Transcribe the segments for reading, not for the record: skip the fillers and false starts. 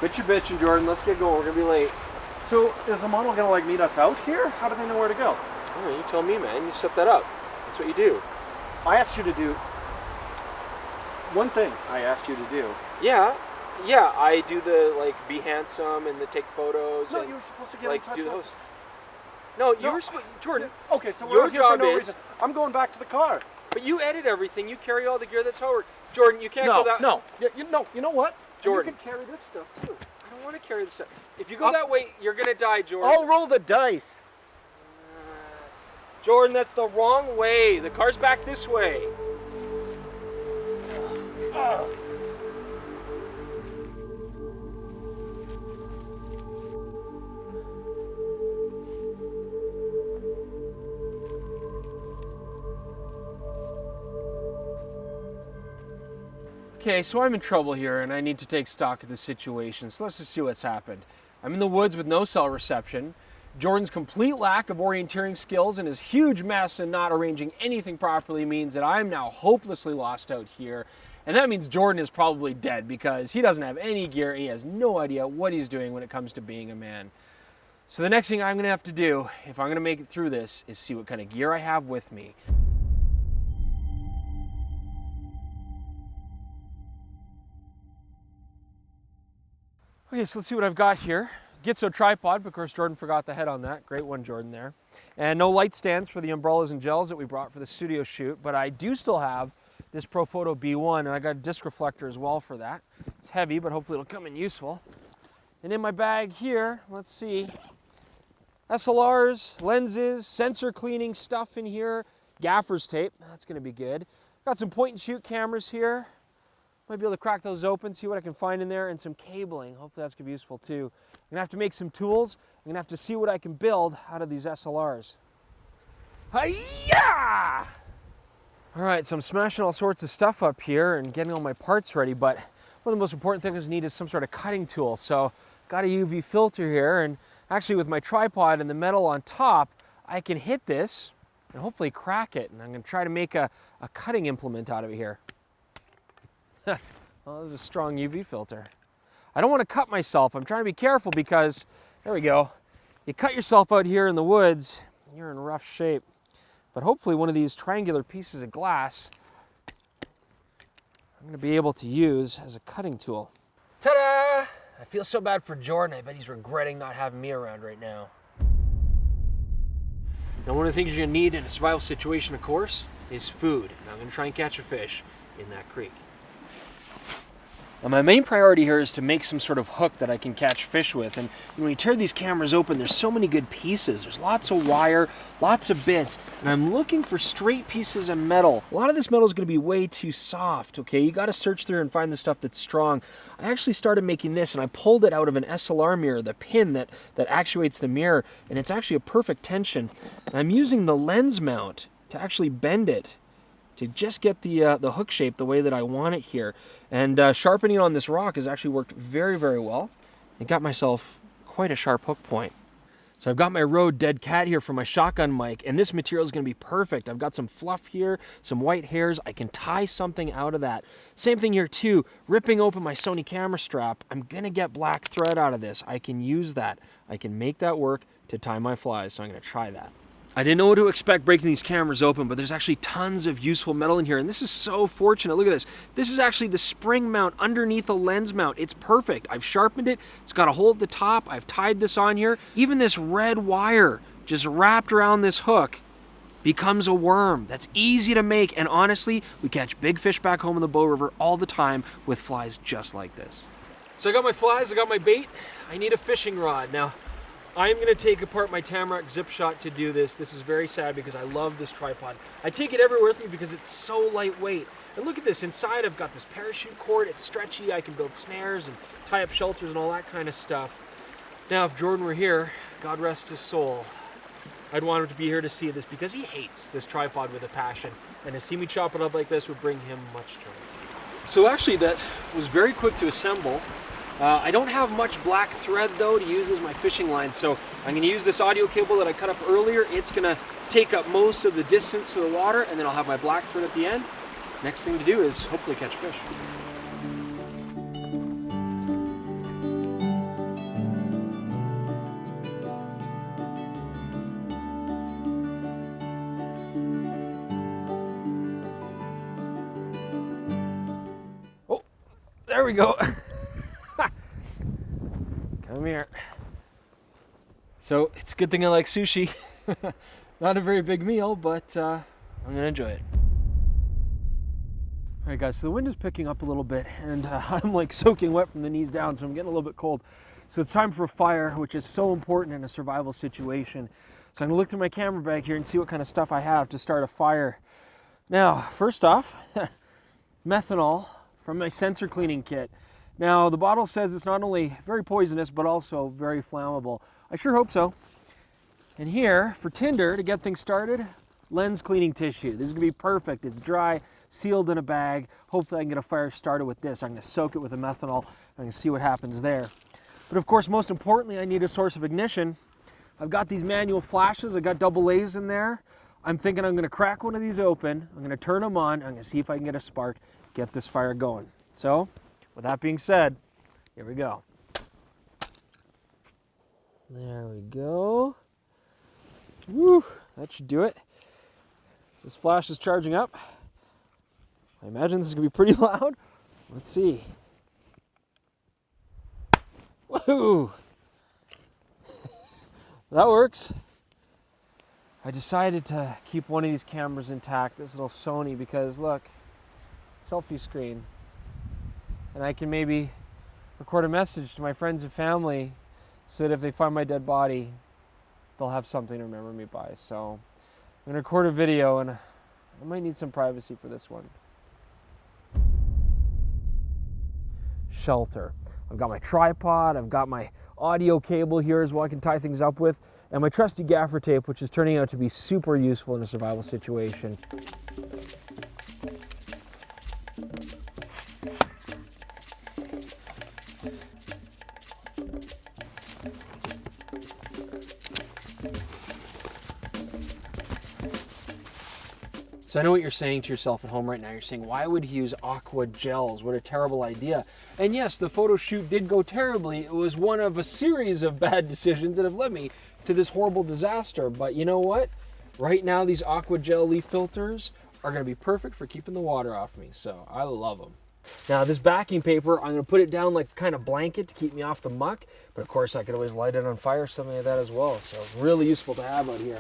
Quit your bitching, Jordan. Let's get going. We're gonna be late. So is the model gonna like meet us out here? How do they know where to go? Oh, you tell me, man. You set that up. That's what you do. I asked you to do one thing. I asked you to do. Yeah. I do the like be handsome and the take photos. No, and, you were supposed to get like in touch do the with host. No, you were supposed. Jordan. Okay, so your we're out here job for no is. reason. I'm going back to the car. But you edit everything. You carry all the gear. That's how it works. Jordan, you can't go that. No. You know what? Jordan. You can carry this stuff too. I don't want to carry this stuff. If you go that way, you're gonna die, Jordan. I'll roll the dice. Jordan, that's the wrong way. The car's back this way. Okay, so I'm in trouble here and I need to take stock of the situation, so let's just see what's happened. I'm in the woods with no cell reception. Jordan's complete lack of orienteering skills and his huge mess and not arranging anything properly means that I'm now hopelessly lost out here. And that means Jordan is probably dead because he doesn't have any gear and he has no idea what he's doing when it comes to being a man. So the next thing I'm gonna have to do, if I'm gonna make it through this, is see what kind of gear I have with me. Okay, so let's see what I've got here. Gitso tripod, but of course Jordan forgot the head on that. Great one, Jordan, there. And no light stands for the umbrellas and gels that we brought for the studio shoot, but I do still have this Profoto B1, and I got a disc reflector as well for that. It's heavy, but hopefully it'll come in useful. And in my bag here, let's see, SLRs, lenses, sensor cleaning stuff in here, gaffer's tape, that's gonna be good. Got some point and shoot cameras here. Might be able to crack those open, see what I can find in there, and some cabling. Hopefully that's gonna be useful too. I'm gonna have to make some tools. I'm gonna have to see what I can build out of these SLRs. Hi-ya! All right, so I'm smashing all sorts of stuff up here and getting all my parts ready, but one of the most important things I need is some sort of cutting tool. So got a UV filter here, and actually with my tripod and the metal on top, I can hit this and hopefully crack it. And I'm gonna try to make a cutting implement out of it here. Well, this is a strong UV filter. I don't want to cut myself. I'm trying to be careful because, there we go. You cut yourself out here in the woods, you're in rough shape. But hopefully one of these triangular pieces of glass, I'm going to be able to use as a cutting tool. Ta-da! I feel so bad for Jordan. I bet he's regretting not having me around right now. Now, one of the things you're going to need in a survival situation, of course, is food. Now, I'm going to try and catch a fish in that creek. Now my main priority here is to make some sort of hook that I can catch fish with, and when you tear these cameras open, there's so many good pieces. There's lots of wire, lots of bits, and I'm looking for straight pieces of metal. A lot of this metal is going to be way too soft, okay? You got to search through and find the stuff that's strong. I actually started making this, and I pulled it out of an SLR mirror, the pin that actuates the mirror, and it's actually a perfect tension. And I'm using the lens mount to actually bend it, to just get the hook shape the way that I want it here. And sharpening on this rock has actually worked very, very well. I got myself quite a sharp hook point. So I've got my Rode Dead Cat here for my shotgun mic, and this material is gonna be perfect. I've got some fluff here, some white hairs. I can tie something out of that. Same thing here too, ripping open my Sony camera strap. I'm gonna get black thread out of this. I can use that. I can make that work to tie my flies, so I'm gonna try that. I didn't know what to expect breaking these cameras open, but there's actually tons of useful metal in here, and this is so fortunate. Look at this. This is actually the spring mount underneath a lens mount. It's perfect. I've sharpened it. It's got a hole at the top. I've tied this on here. Even this red wire just wrapped around this hook becomes a worm. That's easy to make, and honestly, we catch big fish back home in the Bow River all the time with flies just like this. So I got my flies, I got my bait. I need a fishing rod. Now, I'm going to take apart my Tamarack Zip Shot to do this. This is very sad because I love this tripod. I take it everywhere with me because it's so lightweight. And look at this. Inside I've got this parachute cord. It's stretchy. I can build snares and tie up shelters and all that kind of stuff. Now, if Jordan were here, God rest his soul, I'd want him to be here to see this because he hates this tripod with a passion. And to see me chop it up like this would bring him much joy. So actually that was very quick to assemble. I don't have much black thread though to use as my fishing line, so I'm going to use this audio cable that I cut up earlier. It's going to take up most of the distance to the water, and then I'll have my black thread at the end. Next thing to do is hopefully catch fish. There we go. Come here. So it's a good thing I like sushi. Not a very big meal, but I'm gonna enjoy it. All right guys, so the wind is picking up a little bit and I'm like soaking wet from the knees down, so I'm getting a little bit cold. So it's time for a fire, which is so important in a survival situation. So I'm gonna look through my camera bag here and see what kind of stuff I have to start a fire. Now, first off, methanol from my sensor cleaning kit. Now, the bottle says it's not only very poisonous, but also very flammable. I sure hope so. And here, for tinder, to get things started, lens cleaning tissue. This is gonna be perfect. It's dry, sealed in a bag. Hopefully I can get a fire started with this. I'm gonna soak it with the methanol. I'm gonna see what happens there. But of course, most importantly, I need a source of ignition. I've got these manual flashes. I got double A's in there. I'm thinking I'm gonna crack one of these open. I'm gonna turn them on. I'm gonna see if I can get a spark, get this fire going. So, with that being said, here we go. There we go. Woo, that should do it. This flash is charging up. I imagine this is gonna be pretty loud. Let's see. Woohoo! That works. I decided to keep one of these cameras intact, this little Sony, because look, selfie screen. And I can maybe record a message to my friends and family so that if they find my dead body, they'll have something to remember me by. So I'm gonna record a video and I might need some privacy for this one. Shelter. I've got my tripod, I've got my audio cable here as well I can tie things up with, and my trusty gaffer tape, which is turning out to be super useful in a survival situation. So I know what you're saying to yourself at home right now. You're saying, why would he use aqua gels? What a terrible idea. And yes, the photo shoot did go terribly. It was one of a series of bad decisions that have led me to this horrible disaster. But you know what? Right now, these aqua gel leaf filters are gonna be perfect for keeping the water off me. So I love them. Now this backing paper, I'm gonna put it down like kind of blanket to keep me off the muck. But of course I could always light it on fire, something like that as well. So really useful to have out here.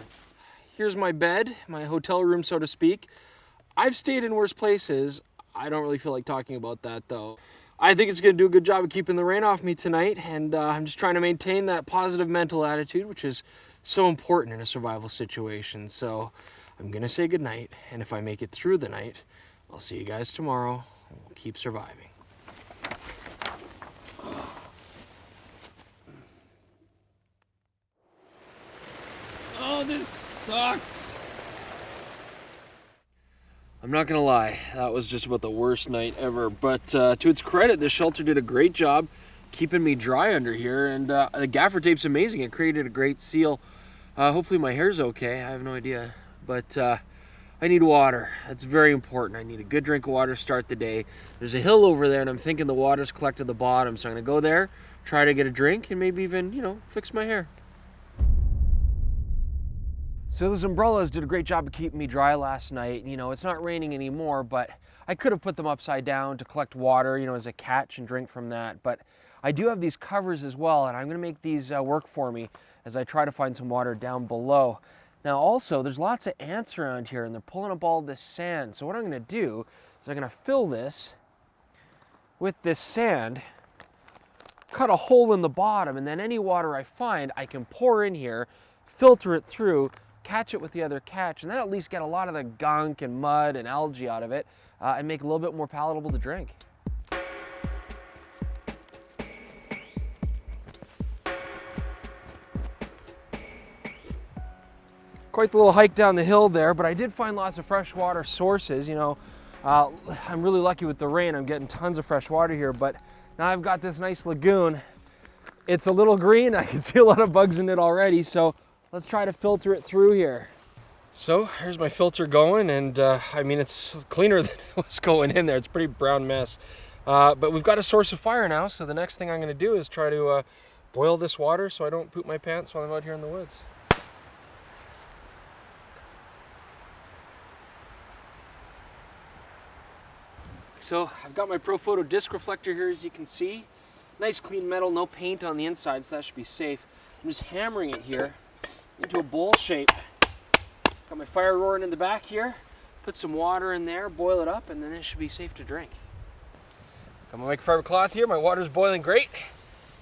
Here's my bed, my hotel room, so to speak. I've stayed in worse places. I don't really feel like talking about that though. I think it's gonna do a good job of keeping the rain off me tonight, and I'm just trying to maintain that positive mental attitude, which is so important in a survival situation. So I'm gonna say goodnight, and if I make it through the night, I'll see you guys tomorrow. We'll keep surviving. Oh, this sucks. I'm not gonna lie, that was just about the worst night ever, but to its credit, this shelter did a great job keeping me dry under here, and the gaffer tape's amazing. It created a great seal. Hopefully my hair's okay, I have no idea, but I need water. That's very important. I need a good drink of water to start the day. There's a hill over there, and I'm thinking the water's collected at the bottom, so I'm gonna go there, try to get a drink, and maybe even, you know, fix my hair. So those umbrellas did a great job of keeping me dry last night. You know, it's not raining anymore, but I could have put them upside down to collect water, you know, as a catch and drink from that. But I do have these covers as well, and I'm gonna make these work for me as I try to find some water down below. Now also, there's lots of ants around here and they're pulling up all this sand. So what I'm gonna do is I'm gonna fill this with this sand, cut a hole in the bottom, and then any water I find, I can pour in here, filter it through, catch it with the other catch, and then at least get a lot of the gunk and mud and algae out of it and make it a little bit more palatable to drink. Quite the little hike down the hill there, but I did find lots of freshwater sources. You know, I'm really lucky with the rain. I'm getting tons of fresh water here, but now I've got this nice lagoon. It's a little green. I can see a lot of bugs in it already, so let's try to filter it through here. So here's my filter going, and I mean, it's cleaner than it was going in there. It's a pretty brown mess. But we've got a source of fire now, so the next thing I'm gonna do is try to boil this water so I don't poop my pants while I'm out here in the woods. So I've got my Profoto disc reflector here, as you can see. Nice clean metal, no paint on the inside, so that should be safe. I'm just hammering it here into a bowl shape. Got my fire roaring in the back here. Put some water in there, boil it up, and then it should be safe to drink. Got my microfiber cloth here. My water's boiling great.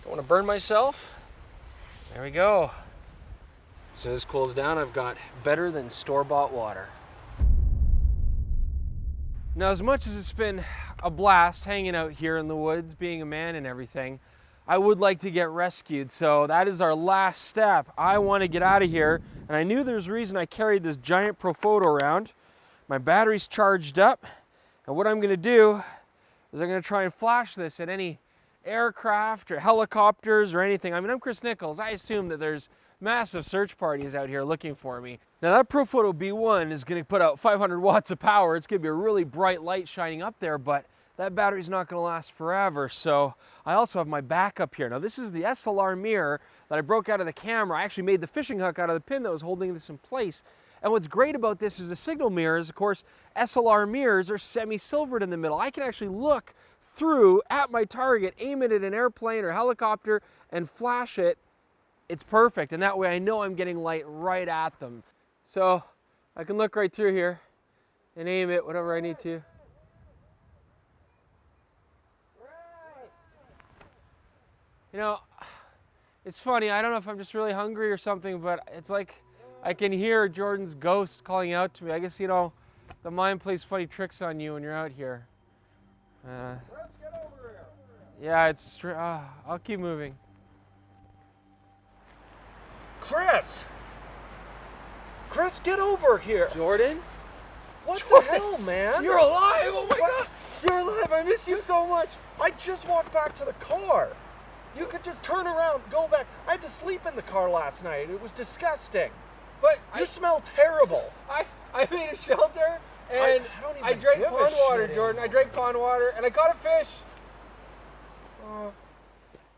Don't want to burn myself. There we go. As soon as this cools down, I've got better than store-bought water. Now, as much as it's been a blast hanging out here in the woods, being a man and everything, I would like to get rescued. So that is our last step. I want to get out of here, and I knew there's a reason I carried this giant Profoto around. My battery's charged up, and what I'm going to do is I'm going to try and flash this at any aircraft or helicopters or anything. I mean, I'm Chris Niccolls. I assume that there's massive search parties out here looking for me. Now that Profoto B1 is going to put out 500 watts of power. It's going to be a really bright light shining up there, but that battery's not going to last forever. So I also have my backup here. Now this is the SLR mirror that I broke out of the camera. I actually made the fishing hook out of the pin that was holding this in place. And what's great about this is the signal mirrors. Of course, SLR mirrors are semi-silvered in the middle. I can actually look through at my target, aim it at an airplane or helicopter, and flash it. It's perfect, and that way I know I'm getting light right at them. So I can look right through here and aim it whatever I need to. You know, it's funny, I don't know if I'm just really hungry or something, but it's like I can hear Jordan's ghost calling out to me. I guess, you know, the mind plays funny tricks on you when you're out here. Let's get over here. Yeah, it's I'll keep moving. Chris! Chris, get over here! Jordan? What Jordan, the hell, man? You're alive! Oh my What? God! You're alive! I missed you so much! I just walked back to the car. You could just turn around, go back. I had to sleep in the car last night. It was disgusting. But You smell terrible. I made a shelter and I don't even I drank give a pond water, shit Jordan. I anymore. drank pond water and I caught a fish.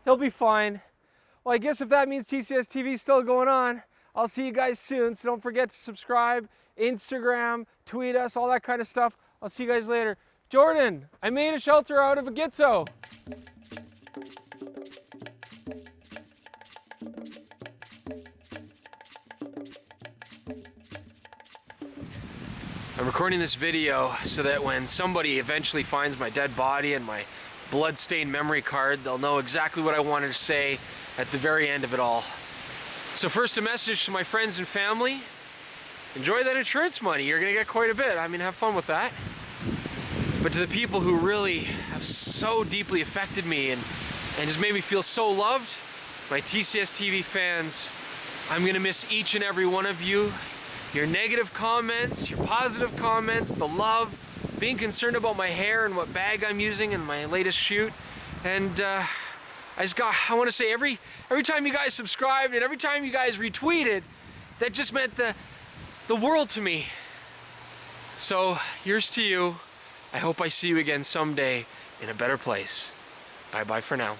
He'll be fine. Well, I guess if that means TCSTV is still going on, I'll see you guys soon. So don't forget to subscribe, Instagram, tweet us, all that kind of stuff. I'll see you guys later. Jordan, I made a shelter out of a gitzo. I'm recording this video so that when somebody eventually finds my dead body and my blood-stained memory card, they'll know exactly what I wanted to say at the very end of it all. So first, a message to my friends and family. Enjoy that insurance money. You're gonna get quite a bit. I mean, have fun with that. But to the people who really have so deeply affected me and just made me feel so loved, my TCSTV fans, I'm gonna miss each and every one of you. Your negative comments, your positive comments, the love, being concerned about my hair and what bag I'm using in my latest shoot. And I want to say every time you guys subscribed and every time you guys retweeted, that just meant the world to me. So here's to you. I hope I see you again someday in a better place. Bye-bye for now.